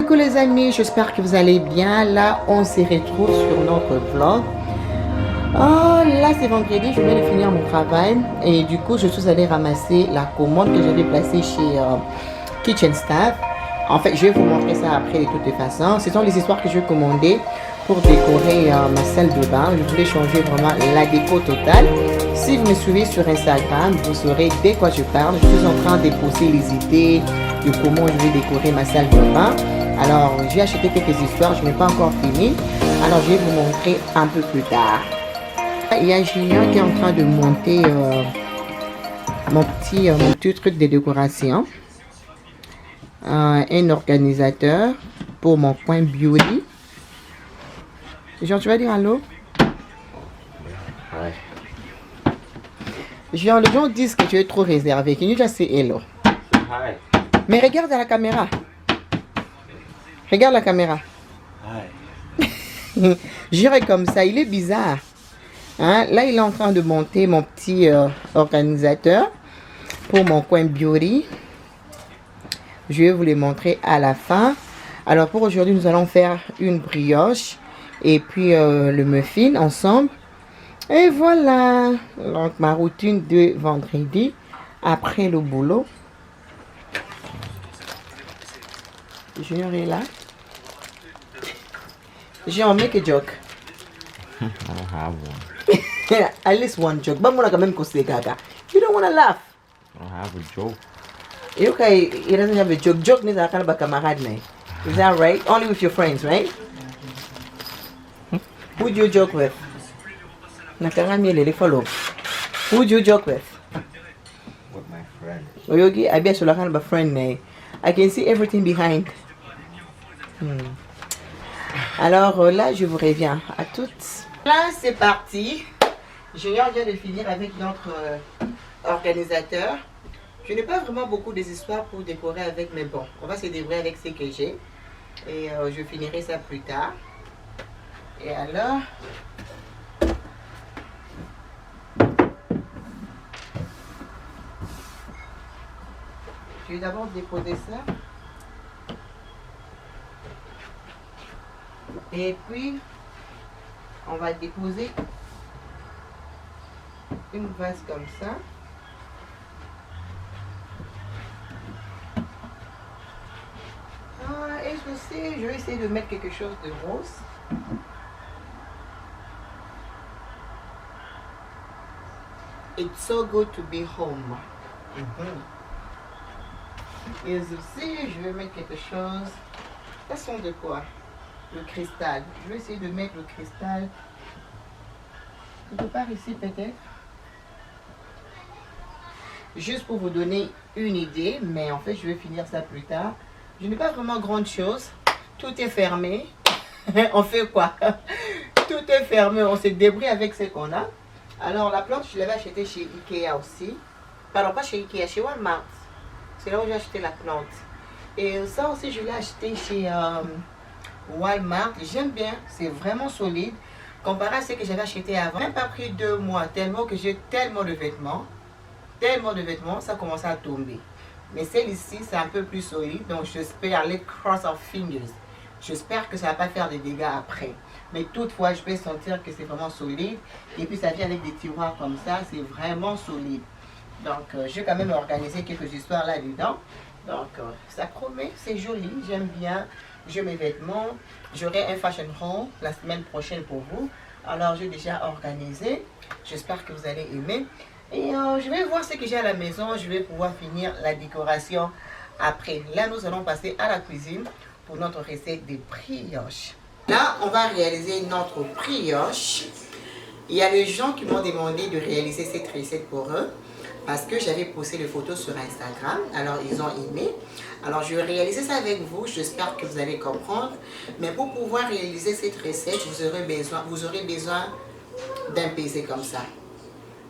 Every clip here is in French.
Coucou les amis, j'espère que vous allez bien. Là, on se retrouve sur notre vlog. Oh, là, c'est vendredi, je viens de finir mon travail. Et du coup, je suis allée ramasser la commande que j'avais placée chez Kitchen Staff. En fait, je vais vous montrer ça après de toutes les façons. Ce sont les histoires que je vais commander pour décorer ma salle de bain. Je voulais changer vraiment la déco totale. Si vous me suivez sur Instagram, vous saurez dès quoi je parle. Je suis en train de poser les idées de comment je vais décorer ma salle de bain. Alors, j'ai acheté quelques histoires, je n'ai pas encore fini. Alors, je vais vous montrer un peu plus tard. Il y a Julien qui est en train de monter mon petit truc de décoration. Un organisateur pour mon coin beauty. Jean, tu vas dire allô? Ouais. Jean, les gens disent que tu es trop réservé. Can you just say hello? Hi. Mais regarde à la caméra. Regarde la caméra. Hi. J'irai comme ça, il est bizarre. Hein? Là, il est en train de monter mon petit organisateur pour mon coin beauty. Je vais vous les montrer à la fin. Alors, pour aujourd'hui, nous allons faire une brioche et puis le muffin ensemble. Et voilà. Donc, ma routine de vendredi après le boulot. Junior est là. Junior, make a joke. I don't have one. At least one joke. But moi, quand même, c'est gaga. You don't want to laugh. I don't have a joke. Okay, he doesn't have a joke. Joke means I can't be camarade. Is that right? Only with your friends, right? Who do you joke with? Nakangami lele follow. Who do you joke with? With my friend. Oyogi, I bet you like a friend. I can see everything behind. Alors là, je vous reviens à toutes. Là, c'est parti. Junior vient de finir avec notre organisateur. Je n'ai pas vraiment beaucoup d'histoires pour décorer avec, mais bon, on va se débrouiller avec ce que j'ai. Et je finirai ça plus tard. Et alors... je vais d'abord déposer ça. Et puis, on va déposer une vase comme ça. Et je vais essayer de mettre quelque chose de rose. It's so good to be home. Et aussi, je vais mettre quelque chose. Ça sent de quoi? Le cristal. Je vais essayer de mettre le cristal quelque part ici peut-être. Juste pour vous donner une idée, mais en fait je vais finir ça plus tard. Je n'ai pas vraiment grande chose. Tout est fermé. On fait quoi? Tout est fermé. On se débrouille avec ce qu'on a. Alors la plante, je l'avais achetée chez Ikea aussi. Pardon, pas chez Ikea, chez Walmart. C'est là où j'ai acheté la plante. Et ça aussi, je l'ai acheté chez Walmart. J'aime bien. C'est vraiment solide. Comparé à ce que j'avais acheté avant. Même pas pris 2 mois. Tellement que j'ai tellement de vêtements. Tellement de vêtements, ça commence à tomber. Mais celle-ci, c'est un peu plus solide. Donc, j'espère, les cross of fingers. J'espère que ça ne va pas faire des dégâts après. Mais toutefois, je peux sentir que c'est vraiment solide. Et puis, ça vient avec des tiroirs comme ça. C'est vraiment solide. Donc, je vais quand même organiser quelques histoires là-dedans. Donc, ça promet. C'est joli. J'aime bien. J'ai mes vêtements. J'aurai un fashion haul la semaine prochaine pour vous. Alors, j'ai déjà organisé. J'espère que vous allez aimer. Et je vais voir ce que j'ai à la maison. Je vais pouvoir finir la décoration après. Là, nous allons passer à la cuisine pour notre recette de brioche. Là, on va réaliser notre brioche. Il y a des gens qui m'ont demandé de réaliser cette recette pour eux. Parce que j'avais posté les photos sur Instagram. Alors, ils ont aimé. Alors, je vais réaliser ça avec vous. J'espère que vous allez comprendre. Mais pour pouvoir réaliser cette recette, vous aurez besoin d'un PC comme ça.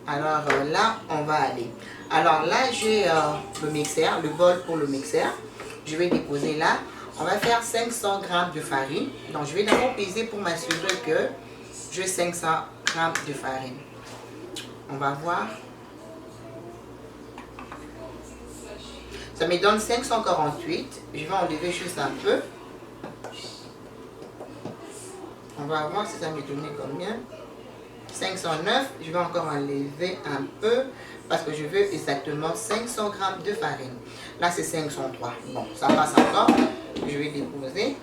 Alors là, on va aller. Alors là, j'ai le mixeur, le bol pour le mixeur. Je vais déposer là. On va faire 500 g de farine. Donc, je vais d'abord peser pour m'assurer que j'ai 500 g de farine. On va voir. Ça me donne 548. Je vais enlever juste un peu. On va voir si ça me donne combien. 509, je vais encore enlever un peu parce que je veux exactement 500 grammes de farine. Là, c'est 503. Bon, ça passe encore. Je vais déposer.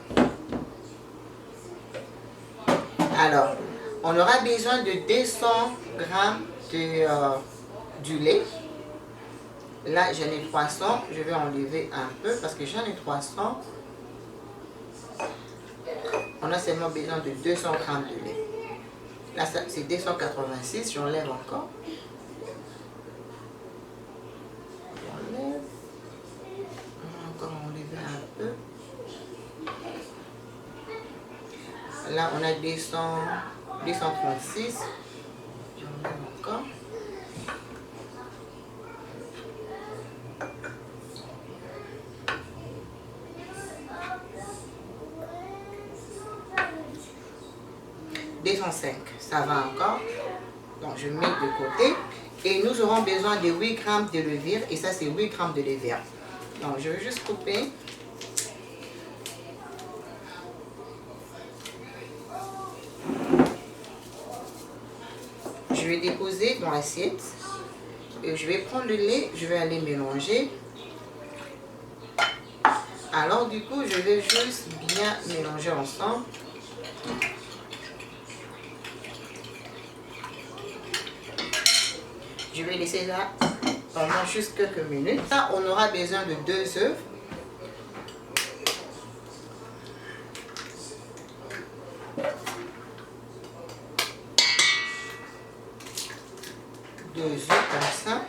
Alors, on aura besoin de 200 grammes du lait. Là, j'en ai 300. Je vais enlever un peu parce que j'en ai 300. On a seulement besoin de 200 grammes de lait. Là, c'est 286. J'enlève encore. J'enlève. On va encore enlever un peu. Là, on a 236. J'enlève encore. Ça va encore. Donc, je mets de côté. Et nous aurons besoin de 8 grammes de levure. Et ça, c'est 8 grammes de levure. Donc, je vais juste couper. Je vais déposer dans l'assiette. Et je vais prendre le lait. Je vais aller mélanger. Alors, du coup, je vais juste bien mélanger ensemble. Je vais laisser là pendant juste quelques minutes. Là, on aura besoin de 2 œufs. Deux œufs comme ça.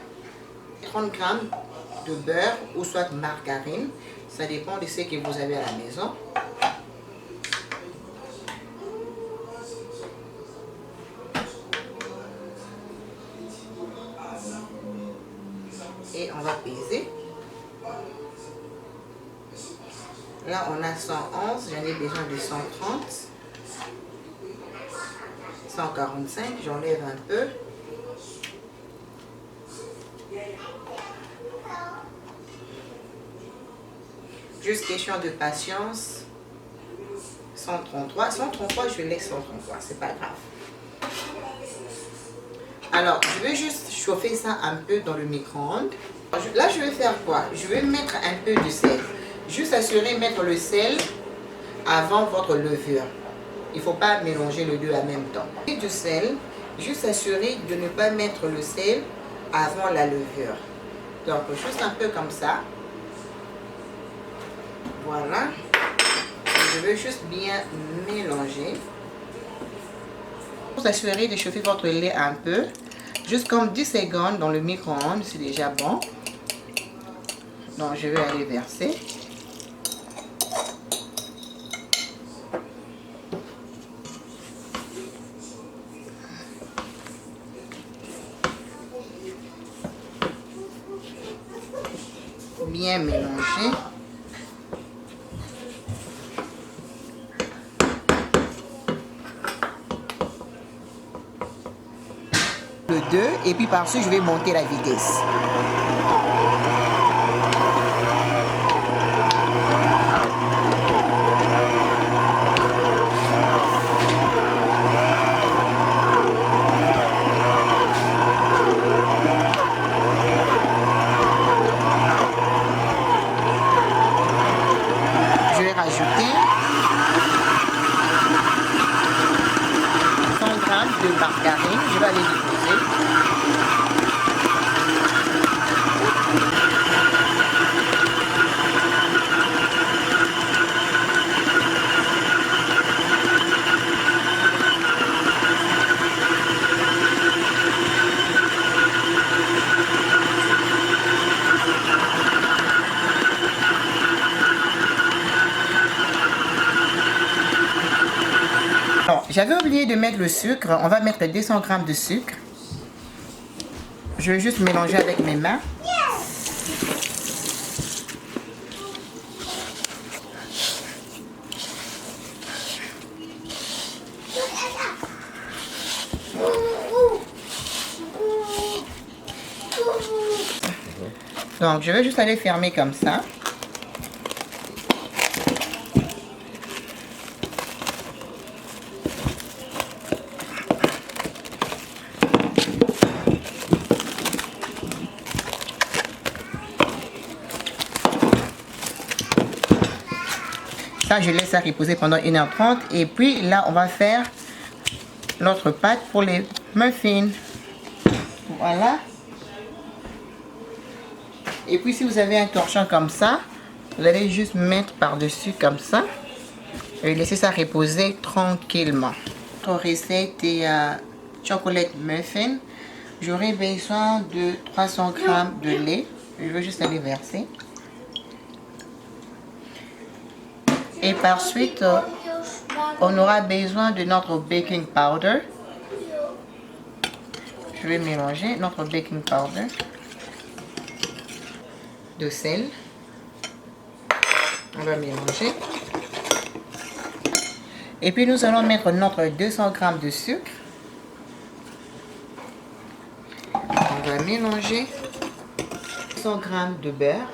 30 grammes de beurre ou soit margarine. Ça dépend de ce que vous avez à la maison. Et on va peser. Là, on a 111. J'en ai besoin de 130. 145. J'enlève un peu. Juste question de patience. 133. 133, je laisse 133. C'est pas grave. Alors, je vais juste chauffer ça un peu dans le micro-ondes. Là, je vais faire quoi? Je vais mettre un peu de sel. Juste assurer mettre le sel avant votre levure. Il ne faut pas mélanger les deux en même temps. Et du sel, juste assurer de ne pas mettre le sel avant la levure. Donc, juste un peu comme ça. Voilà. Je vais juste bien mélanger. Vous assurez de chauffer votre lait un peu. Juste comme 10 secondes dans le micro-ondes, c'est déjà bon. Donc, je vais aller verser. Bien mélanger. Le 2 et puis par-dessus je vais monter la vitesse. Je vais rajouter 100 grammes de margarine. Je vais aller déposer. J'avais oublié de mettre le sucre. On va mettre 200 grammes de sucre. Je vais juste mélanger avec mes mains. Donc, je vais juste aller fermer comme ça. Ça, je laisse ça reposer pendant 1h30. Et puis là, on va faire notre pâte pour les muffins. Voilà. Et puis si vous avez un torchon comme ça, vous allez juste mettre par-dessus comme ça. Et laisser ça reposer tranquillement. Notre recette est chocolate muffin. J'aurai besoin de 300 g de lait. Je vais juste aller verser. Et par suite, on aura besoin de notre baking powder. Je vais mélanger notre baking powder. De sel. On va mélanger. Et puis nous allons mettre notre 200 g de sucre. On va mélanger. 100 g de beurre.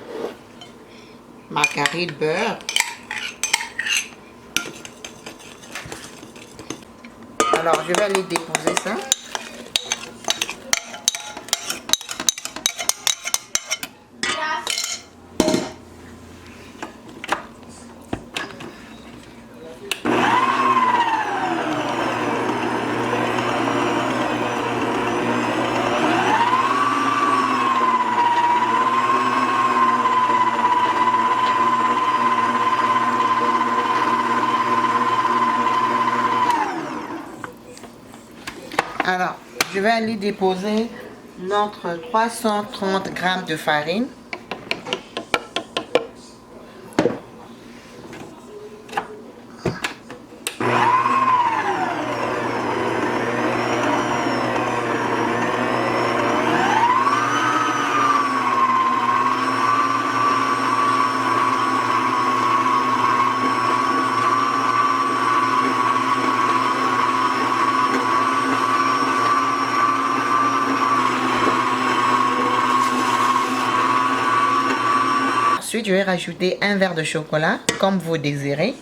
Margarine beurre. Alors je vais aller déposer ça. Alors, je vais aller déposer notre 330 g de farine. Ensuite, je vais rajouter un verre de chocolat, comme vous désirez.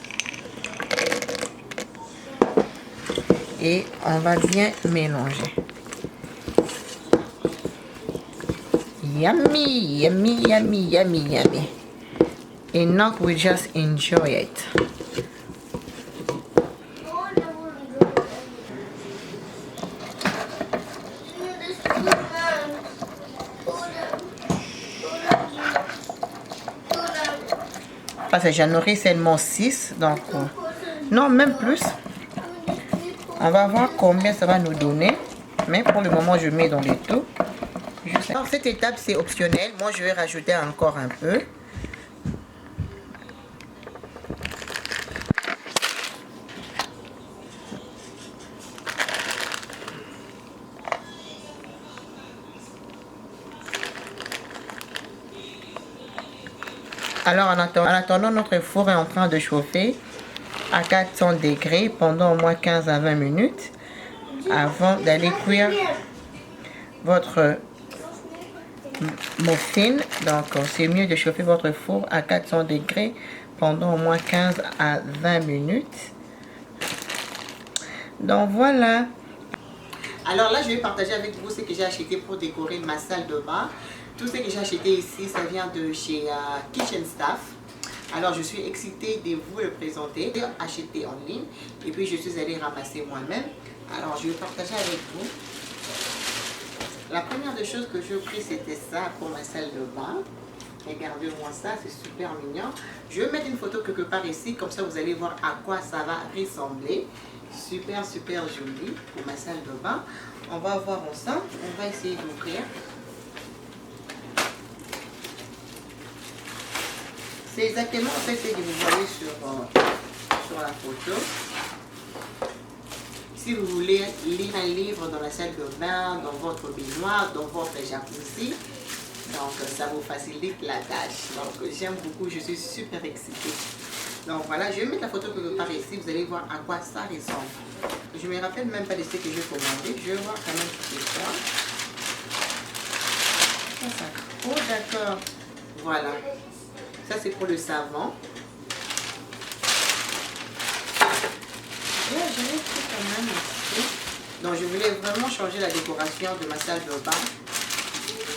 Et on va bien mélanger. Yummy, yummy, yummy, yummy, yummy. And now we just enjoy it. Parce que j'en aurai seulement 6, donc non, même plus. On va voir combien ça va nous donner, mais pour le moment je mets dans les tout. Alors, cette étape c'est optionnel, moi je vais rajouter encore un peu. Alors en attendant, notre four est en train de chauffer à 400 degrés pendant au moins 15 à 20 minutes avant d'aller cuire votre muffin. Donc c'est mieux de chauffer votre four à 400 degrés pendant au moins 15 à 20 minutes. Donc voilà. Alors là je vais partager avec vous ce que j'ai acheté pour décorer ma salle de bain. Tout ce que j'ai acheté ici, ça vient de chez Kitchen Stuff. Alors, je suis excitée de vous le présenter. J'ai acheté en ligne et puis je suis allée ramasser moi-même. Alors, je vais partager avec vous. La première des choses que j'ai pris, c'était ça pour ma salle de bain. Regardez-moi ça, c'est super mignon. Je vais mettre une photo quelque part ici, comme ça vous allez voir à quoi ça va ressembler. Super, super joli pour ma salle de bain. On va voir ensemble. On va essayer d'ouvrir. C'est exactement en fait ce que vous voyez sur la photo. Si vous voulez lire un livre dans la salle de bain, dans votre baignoire, dans votre jacuzzi, donc ça vous facilite la tâche. Donc j'aime beaucoup, je suis super excitée. Donc voilà, je vais mettre la photo quelque part ici, vous allez voir à quoi ça ressemble. Je ne me rappelle même pas de ce que j'ai commandé, je vais voir quand même ce que c'est ça. Oh d'accord, voilà. Ça c'est pour le savon. J'avais pris quand même ici. Donc je voulais vraiment changer la décoration de ma salle de bain.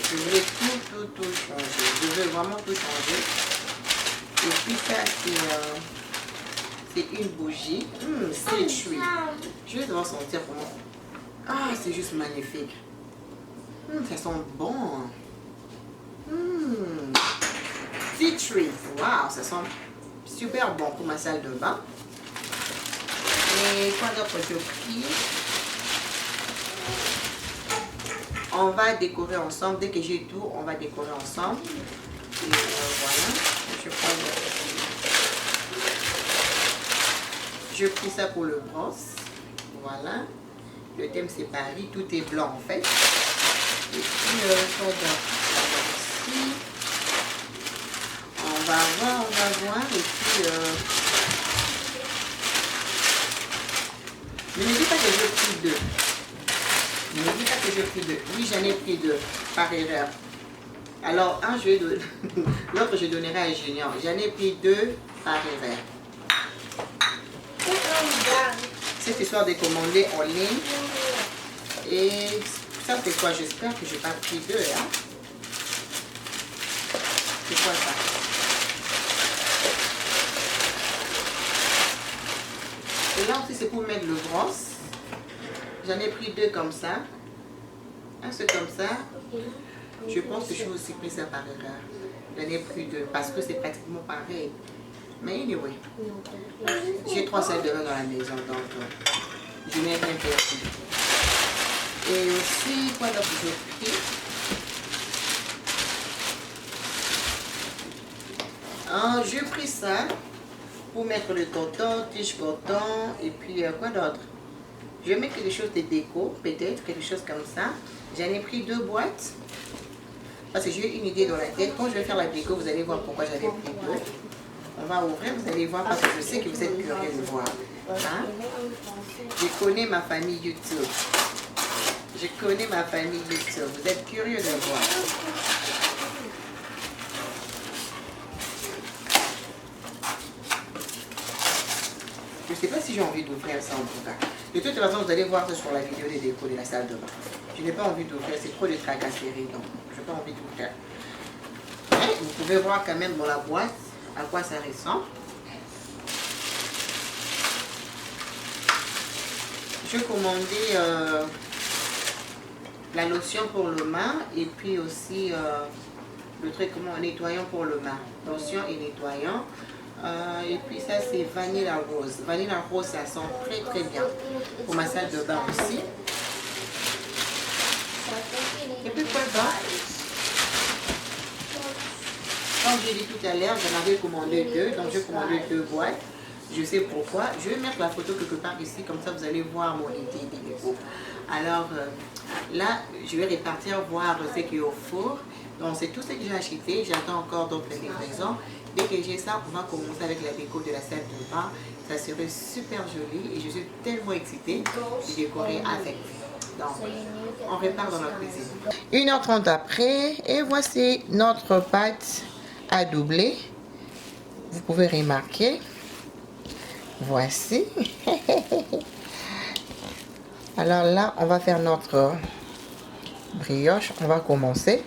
Je voulais tout changer. Je veux vraiment tout changer. Et puis ça C'est une bougie. Citrus. Je vais devoir sentir comment. Ah, c'est juste magnifique. Ça sent bon. Citrus. Waouh, ça sent super bon pour ma salle de bain. Et quoi d'autre j'ai pris? On va décorer ensemble. Dès que j'ai tout, on va décorer ensemble. Et voilà. Je pris ça pour le brosse. Voilà. Le thème c'est Paris. Tout est blanc en fait. Et puis, ici. On va voir. Et puis, ne me dis pas que j'ai pris deux. Ne me dis pas que j'ai pris deux. Oui, j'en ai pris deux par erreur. Alors, un, je vais donner. L'autre, je donnerai à Junior. J'en ai pris deux par erreur. Cette histoire de commander en ligne. Et ça, c'est quoi? J'espère que je n'ai pas pris deux. Hein? C'est quoi ça? Et là aussi, c'est pour mettre le brosse. J'en ai pris deux comme ça. Un, c'est comme ça. Je pense que je vais aussi pris ça par erreur. J'en ai pris deux parce que c'est pratiquement pareil. Mais anyway, j'ai 3 salles de bain dans la maison, donc je n'ai rien perdu. Et aussi, quoi d'autre j'ai pris? J'ai pris ça pour mettre le coton, tige coton, et puis quoi d'autre? Je vais mettre quelque chose de déco, peut-être, quelque chose comme ça. J'en ai pris 2 boîtes. Parce que j'ai une idée dans la tête. Quand je vais faire la déco, vous allez voir pourquoi j'avais pris 2. On va ouvrir, vous allez voir, parce que je sais que vous êtes curieux de voir. Hein? Je connais ma famille YouTube. Je connais ma famille YouTube. Vous êtes curieux de voir. Je ne sais pas si j'ai envie d'ouvrir ça en tout cas. De toute façon, vous allez voir ça sur la vidéo des décos de la salle de bain. Je n'ai pas envie d'ouvrir, c'est trop de tracasseries, donc je n'ai pas envie d'ouvrir. Mais vous pouvez voir quand même dans la boîte à quoi ça ressemble. Je commandais la lotion pour le main et puis aussi le truc comment nettoyant pour le main. Lotion et nettoyant. Et puis ça c'est Vanilla Rose. Vanilla Rose ça sent très très bien pour ma salle de bain aussi. Et puis quoi d'autre? Comme j'ai dit tout à l'heure, j'en avais commandé 2, donc j'ai commandé 2 boîtes. Je sais pourquoi. Je vais mettre la photo quelque part ici, comme ça vous allez voir mon idée des décos. Alors là, je vais répartir, voir ce qui est au four. Donc c'est tout ce que j'ai acheté. J'attends encore d'autres livraisons. Dès que j'ai ça, on va commencer avec la déco de la salle de bain. Ça serait super joli et je suis tellement excitée de décorer avec. Donc, on repart dans la cuisine. 1h30 après, et voici notre pâte à doubler. Vous pouvez remarquer. Voici. Alors là, on va faire notre brioche. On va commencer.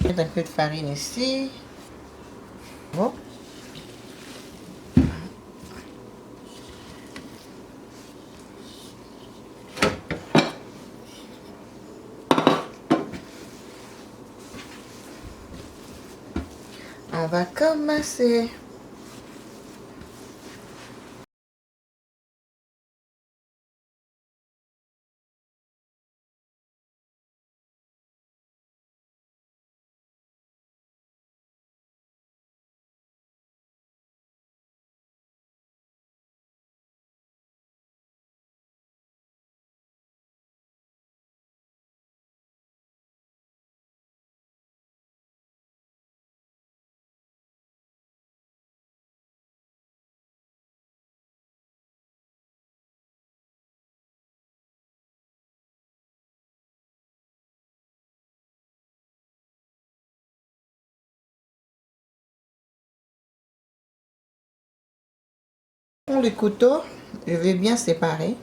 Mettre un peu de farine ici. Bon. On va commencer. Pour le couteau, je vais bien séparer.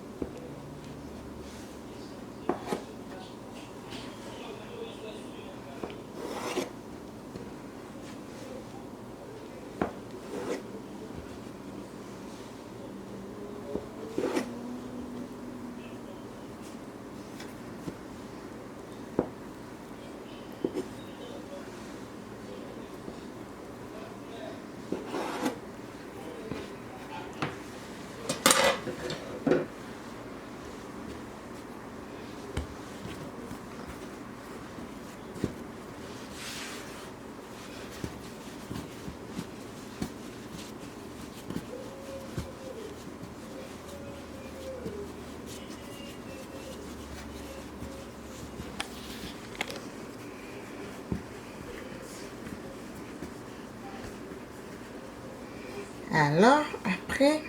Alors, après,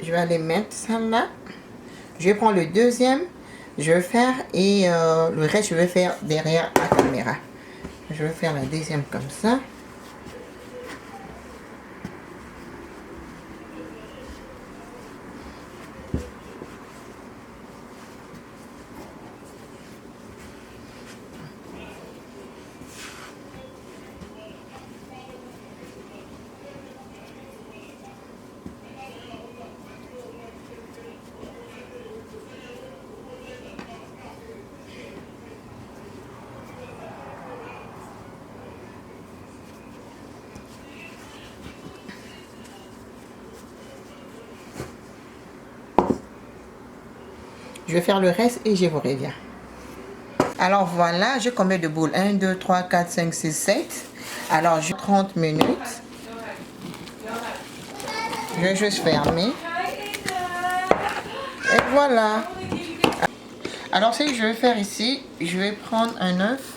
je vais aller mettre ça là. Je vais prendre le deuxième, je vais faire et le reste je vais faire derrière la caméra. Je vais faire la deuxième comme ça. Je vais faire le reste et je vous reviens. Alors voilà, j'ai combien de boules? 1, 2, 3, 4, 5, 6, 7. Alors j'ai 30 minutes. Je vais juste fermer. Et voilà. Alors ce que je vais faire ici, je vais prendre un œuf.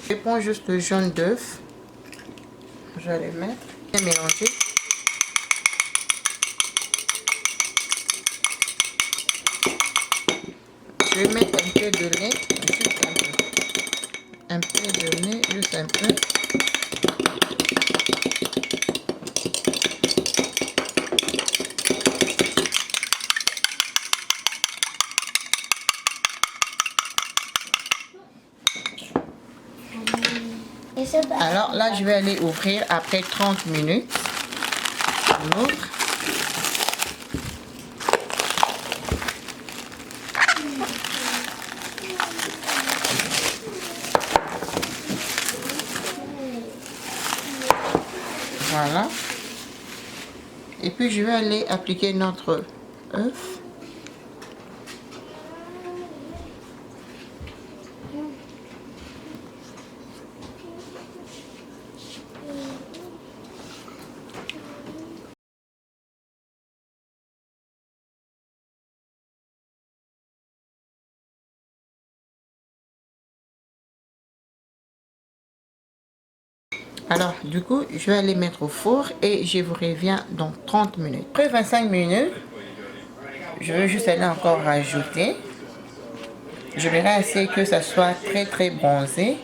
Je vais prendre juste le jaune d'œuf. Je vais le mettre et mélanger. Je vais mettre un peu de lait, juste un peu. Un peu de lait, juste un peu. Alors là, je vais aller ouvrir après 30 minutes. On ouvre. Voilà. Et puis je vais aller appliquer notre œuf. Alors, du coup, je vais aller mettre au four et je vous reviens dans 30 minutes. Après 25 minutes, je vais juste aller encore rajouter. Je verrai assez que ça soit très bronzé.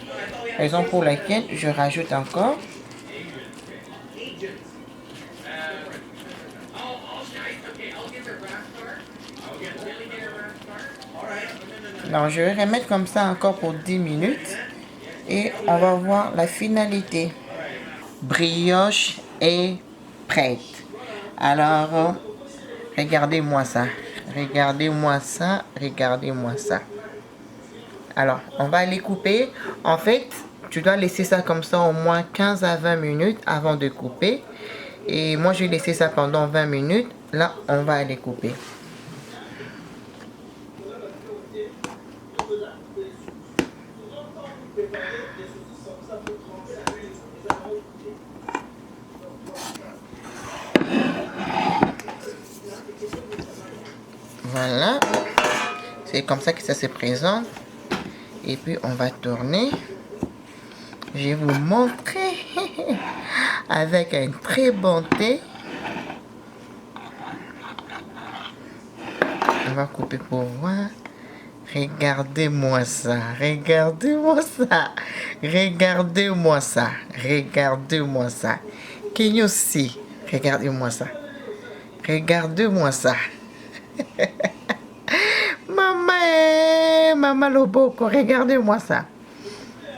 Raison pour laquelle je rajoute encore. Alors, je vais remettre comme ça encore pour 10 minutes. Et on va voir la finalité. Brioche est prête. Alors, regardez-moi ça. Regardez-moi ça. Regardez-moi ça. Alors, on va les couper. En fait, tu dois laisser ça comme ça au moins 15 à 20 minutes avant de couper. Et moi, je vais laisser ça pendant 20 minutes. Là, on va les couper. Voilà. C'est comme ça que ça se présente. Et puis, on va tourner. Je vais vous montrer avec un très bon thé. On va couper pour voir. Regardez-moi ça. Regardez-moi ça. Regardez-moi ça. Regardez-moi ça. Can you see? Regardez-moi ça. Regardez-moi ça. Maman, maman Loboko, regardez-moi ça.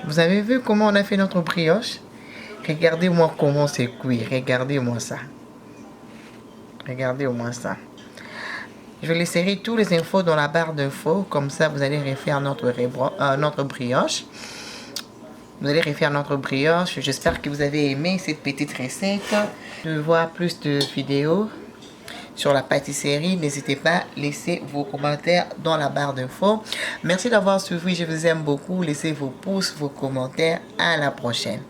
Vous avez vu comment on a fait notre brioche? Regardez-moi comment c'est cuit. Regardez-moi ça. Regardez-moi ça. Je vais laisser tous les infos dans la barre d'infos. Comme ça, vous allez refaire notre brioche. Vous allez refaire notre brioche. J'espère que vous avez aimé cette petite recette. De voir plus de vidéos sur la pâtisserie, n'hésitez pas à laisser vos commentaires dans la barre d'infos. Merci d'avoir suivi, je vous aime beaucoup. Laissez vos pouces, vos commentaires. À la prochaine.